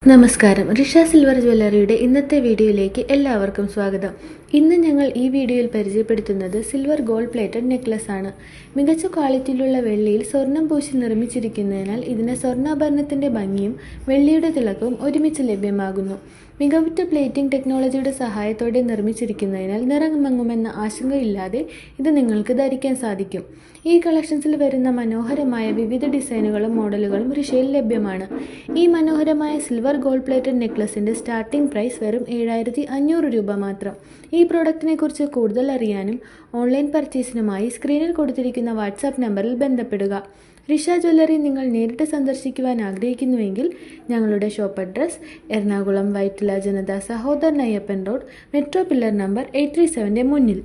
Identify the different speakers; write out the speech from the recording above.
Speaker 1: നമസ്കാരം. റിഷ സിൽവർ ജ്വല്ലറിയുടെ ഇന്നത്തെ വീഡിയോയിലേക്ക് എല്ലാവർക്കും സ്വാഗതം. ഇന്ന് ഞങ്ങൾ ഈ വീഡിയോയിൽ പരിചയപ്പെടുത്തുന്നത് സിൽവർ ഗോൾഡ് പ്ലേറ്റഡ് നെക്ലസ് ആണ്. മികച്ച ക്വാളിറ്റിയിലുള്ള വെള്ളിയിൽ സ്വർണം പൂശി നിർമ്മിച്ചിരിക്കുന്നതിനാൽ ഇതിന് സ്വർണ്ണാഭരണത്തിന്റെ ഭംഗിയും വെള്ളിയുടെ തിളക്കവും ഒരുമിച്ച് ലഭ്യമാകുന്നു. മികവുറ്റ പ്ലേറ്റിംഗ് ടെക്നോളജിയുടെ സഹായത്തോടെ നിർമ്മിച്ചിരിക്കുന്നതിനാൽ നിറം മങ്ങുമെന്ന ആശങ്കയില്ലാതെ ഇത് നിങ്ങൾക്ക് ധരിക്കാൻ സാധിക്കും. ഈ കളക്ഷൻസിൽ വരുന്ന മനോഹരമായ വിവിധ ഡിസൈനുകളും മോഡലുകളും റിഷയിൽ ലഭ്യമാണ്. ഈ മനോഹരമായ സിൽവർ ഗോൾഡ് പ്ലേറ്റഡ് നെക്ലസിന്റെ സ്റ്റാർട്ടിംഗ് പ്രൈസ് വെറും 7500 രൂപ മാത്രം. ഈ പ്രോഡക്റ്റിനെ കുറിച്ച് കൂടുതൽ അറിയാനും ഓൺലൈൻ പർച്ചേസിനുമായി സ്ക്രീനിൽ കൊടുത്തിരിക്കുന്ന വാട്സാപ്പ് നമ്പറിൽ ബന്ധപ്പെടുക. റിഷ ജ്വല്ലറി നിങ്ങൾ നേരിട്ട് സന്ദർശിക്കുവാൻ ആഗ്രഹിക്കുന്നുവെങ്കിൽ ഞങ്ങളുടെ ഷോപ്പ് അഡ്രസ് എറണാകുളം വൈറ്റില ജനത Sahodaran Ayyappan road, metro pillar number 837 മുന്നിൽ.